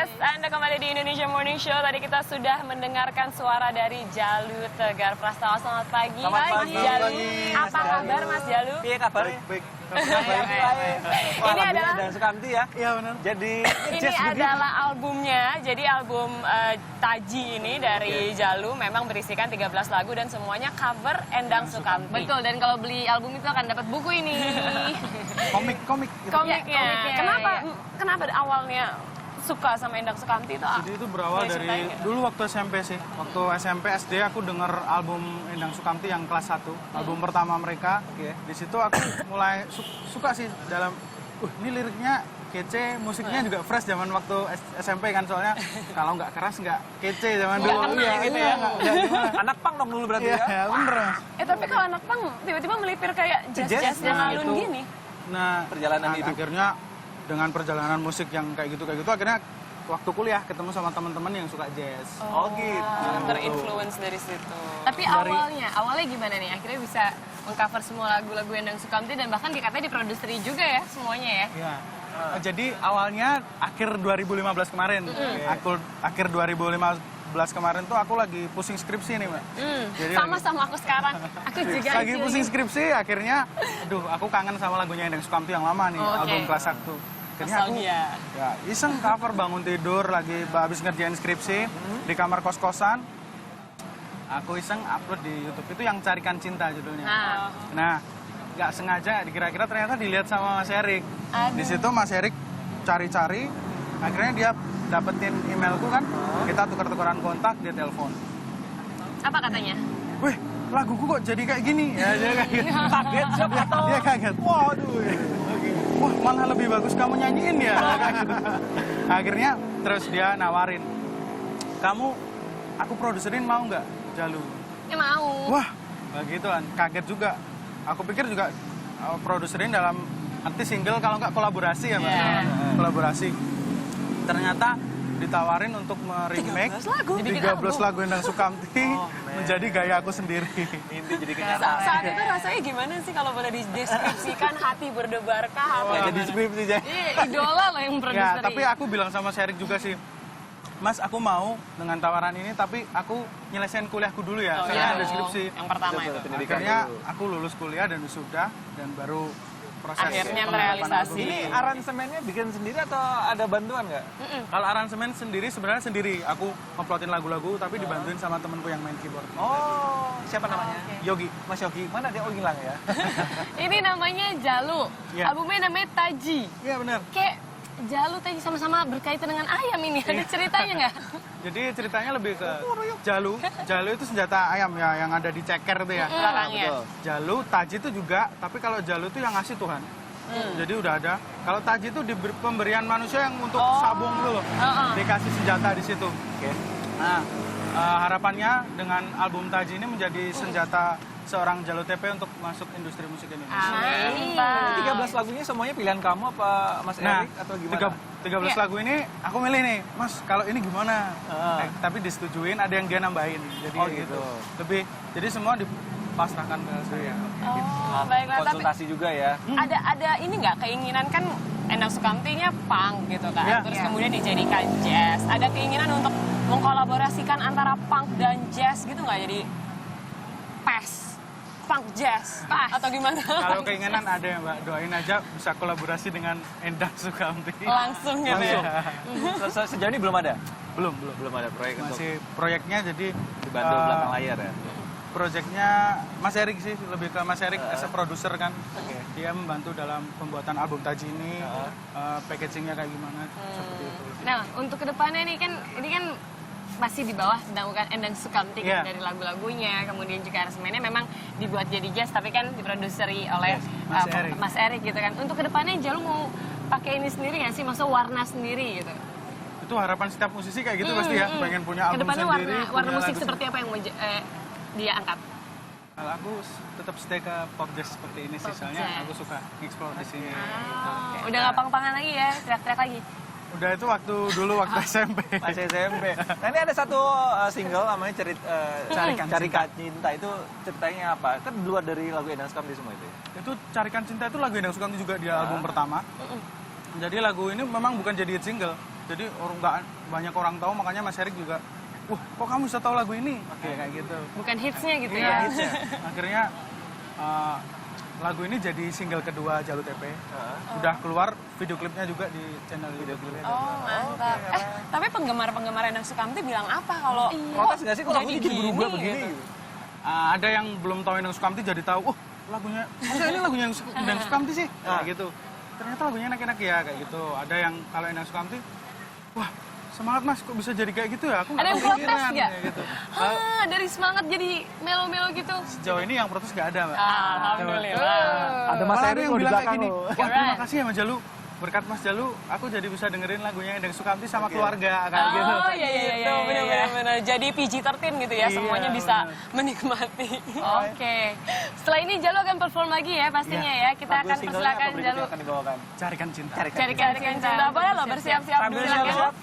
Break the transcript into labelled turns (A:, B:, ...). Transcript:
A: Yes, Anda kembali di Indonesia Morning Show. Tadi kita sudah mendengarkan suara dari Jalu Tegar Prastawa. Selamat pagi.
B: Selamat pagi.
A: Jalu.
B: Mas
A: Apa
B: Jalu.
A: kabar Mas Jalu?
B: Iya kabar.
C: Baik.
A: Ini adalah
B: dan Sukamti ya.
C: Iya benar.
B: Jadi
A: ini adalah albumnya. Jadi album Taji ini dari Jalu memang berisikan 13 lagu dan semuanya cover Endang Sukamti.
D: Betul, dan kalau beli album itu akan dapat buku ini.
C: Komik.
A: Komiknya.
D: komiknya.
A: Kenapa awalnya suka sama Endang Sukamti itu?
C: Jadi itu berawal
A: Boleh
C: dari
A: ceritain nggak?
C: dulu waktu SMP sih. Waktu SMP SD aku denger album Endang Sukamti yang kelas 1, album pertama mereka. Di situ aku mulai suka sih dalam ini liriknya kece, musiknya juga fresh zaman waktu SMP kan, soalnya kalau nggak keras nggak kece zaman dulu.
A: kena gitu ya.
C: nggak gimana.
B: anak pang dong dulu berarti
C: Iya,
B: ya.
C: bener Mas.
A: Tapi kalau anak pang tiba-tiba melipir kayak jazz yang
C: Nah,
A: alun
C: itu.
A: gini.
C: Nah,
B: Perjalanan hidup.
C: akhirnya dengan perjalanan musik yang kayak gitu akhirnya waktu kuliah ketemu sama teman-teman yang suka jazz.
B: Oh gitu.
A: Terinfluence dari situ.
D: Tapi awalnya gimana nih? Akhirnya bisa mengcover semua lagu-lagu Endang Sukamti dan bahkan dikatanya diproduseri juga ya semuanya ya.
C: Iya. Jadi awalnya akhir 2015 kemarin. Akhir 2015 kemarin tuh aku lagi pusing skripsi nih, Mbak. Jadi
A: Sama-sama aku sekarang.
D: Aku juga
C: lagi pusing skripsi, akhirnya aku kangen sama lagunya Endang Sukamti yang lama nih,
D: Oke.
C: album kelas 1. Akhirnya aku ya iseng cover bangun tidur lagi habis ngerjain skripsi di kamar kos-kosan. Aku iseng upload di YouTube, itu yang Carikan Cinta judulnya. Nah, nggak sengaja dikira-kira ternyata dilihat sama Mas Erik. Di situ Mas Erik cari-cari, akhirnya dia dapetin emailku kan, kita tukar-tukaran kontak, dia telepon.
D: Apa katanya?
C: Wih, laguku kok jadi kayak gini? Ya, dia kaget.
B: Kaget siapa atau?
C: Dia kaget. Waduh. Wah, malah lebih bagus kamu nyanyiin ya. Akhirnya terus dia nawarin, aku produserin mau nggak, Jalu?
D: Ya mau.
C: Wah, begitu kan, kaget juga. Aku pikir juga produserin dalam arti single, kalau nggak kolaborasi ya, Mas. Kolaborasi. Ternyata ditawarin untuk meremake 13 lagu Endang Sukamti menjadi gaya aku sendiri.
B: Inti jadi kenyataan.
A: Saat itu rasanya gimana sih kalau boleh dideskripsikan? Hati berdebarkah?
B: Jadi skripsi jadi.
D: Iya, idola loh yang
C: Ya,
D: produseri.
C: tapi aku bilang sama Sherik juga sih, Mas, aku mau dengan tawaran ini, tapi aku nyelesain kuliahku dulu ya, saya ada skripsi.
A: Yang pertama itu.
C: Akhirnya aku lulus kuliah dan wisuda, dan baru proses
A: Akhirnya
C: penerapan
A: terrealisasi.
C: album.
B: Ini aransemennya bikin sendiri atau ada bantuan nggak?
C: Kalau aransemen sendiri, sebenarnya sendiri. Aku ngeplotin lagu-lagu, tapi dibantuin sama temenku yang main keyboard.
B: Oh, siapa namanya?
C: Yogi.
B: Mas Yogi. Mana dia? Oh hilang ya.
D: Ini namanya Jalu.
C: Iya.
D: Albumnya namanya Taji.
C: Iya benar.
D: Kayak Jalu Taji sama-sama berkaitan dengan ayam ini. Ada ceritanya nggak?
C: Jadi ceritanya lebih ke Jalu. Jalu itu senjata ayam ya, yang ada di ceker itu ya.
A: Belakangnya.
B: Betul.
C: Jalu, Taji itu juga, tapi kalau Jalu itu yang ngasih Tuhan. Jadi udah ada. Kalau Taji itu pemberian manusia yang untuk sabung dulu, dikasih senjata di situ.
B: Oke.
C: Nah, harapannya dengan album Taji ini menjadi senjata seorang Jalu TP untuk masuk industri musik Indonesia.
A: Amin.
B: 13 lagunya semuanya pilihan kamu apa Mas
C: Nah,
B: Erik atau gimana?
C: 13 lagu ini aku milih nih, Mas, kalau ini gimana? Tapi disetujuin, ada yang dia nambahin. Jadi
B: Oh,
C: kayak
B: gitu.
C: Lebih, jadi semua dipasrahkan ke saya.
A: Oh, baiklah. Tapi
B: Konsultasi juga ya.
A: ada ini nggak keinginan kan Endang Sukamti-nya punk gitu kan,
C: Iya.
A: terus kemudian dijadikan jazz. Ada keinginan untuk mengkolaborasikan antara punk dan jazz gitu nggak? Jadi punk jazz atau gimana?
C: Kalau keinginan ada ya, Mbak, doain aja bisa kolaborasi dengan Endang Sukamti.
A: Langsung gitu ya.
B: Sejauh ini belum ada?
C: Belum.
B: Belum ada proyek untuk
C: Masih proyeknya jadi
B: dibantu belakang layar ya?
C: proyeknya Mas Erik sih, lebih ke Mas Erik as a producer kan. Dia membantu dalam pembuatan album Taji ini, packagingnya kayak gimana, seperti itu.
D: Nah, untuk kedepannya nih kan, ini kan masih di bawah naungan Endang Sukamti kan, dari lagu-lagunya, kemudian juga aransemennya memang dibuat jadi jazz, tapi kan diproduseri oleh Mas Erik gitu kan. Untuk kedepannya Jalu mau pakai ini sendiri nggak sih, maksudnya warna sendiri gitu?
C: Itu harapan setiap musisi kayak gitu pasti ya, pengen punya album
D: Kedepannya
C: sendiri.
D: warna
C: punya
D: musik
C: lagu
D: seperti apa yang mau dia angkat?
C: Kalau aku tetap stay ke pop jazz seperti ini sih, soalnya aku suka explore di sini. Gitu.
D: Udah nggak pang-pangan lagi ya, teriak-teriak lagi?
C: Udah itu waktu SMP.
B: Masih SMP. Nah ini ada satu single namanya Carikan Cinta. Itu ceritanya apa? Kan di luar dari lagu Endang Sukamti semua itu.
C: Itu Carikan Cinta itu lagu Endang Sukamti juga di album pertama. Jadi lagu ini memang bukan jadi hit single. Jadi nggak banyak orang tahu, makanya Mas Erik juga, wah kok kamu bisa tahu lagu ini? Kayak gitu.
D: Bukan hitsnya gitu
C: Iya,
D: ya.
C: hitsnya. Akhirnya lagu ini jadi single kedua Jalu TP. Udah keluar video klipnya juga di channel video klipnya.
A: Oh, mantap. Tapi penggemar-penggemar Endang Sukamti bilang apa kalau
B: Protes nggak sih kok lagunya jadi berubah begini?
A: gitu?
B: Gitu.
C: Ada yang belum tahu Endang Sukamti jadi tahu, oh lagunya, masa ini lagunya Endang Sukamti sih? Kayak gitu. Ternyata lagunya enak-enak ya, kayak gitu. Ada yang kalau Endang Sukamti, wah semangat Mas, kok bisa jadi kayak gitu ya? Aku
D: Ada yang
C: nggak
D: protes
C: kepikiran,
D: nggak?
C: kayak gitu.
D: Dari semangat jadi melo-melo gitu.
C: Sejauh ini yang protes nggak ada, Mbak.
A: Alhamdulillah.
B: Ada Mas
C: Malah
B: Erik
C: yang
B: kok di
C: bilang kayak
B: belakang
C: gini,
B: lo.
C: wah terima kasih ya Mas Jalu. Berkat Mas Jalu, aku jadi bisa dengerin lagunya Endang Sukamti sama keluarga, kayak gitu.
A: Oh iya, benar-benar. Jadi PG-13 gitu ya,
C: Iya,
A: semuanya bisa
C: benar.
A: menikmati.
D: Oke. Setelah ini Jalu akan perform lagi ya pastinya ya. Kita
B: Lagu
D: akan
B: singlenya
D: persilakan
B: apa berikutnya
D: Jalu
B: akan dibawakan?
C: Carikan cinta.
D: carikan cinta.
A: Boleh loh bersiap-siap
B: Sambil
A: silakan.
B: siap-siap.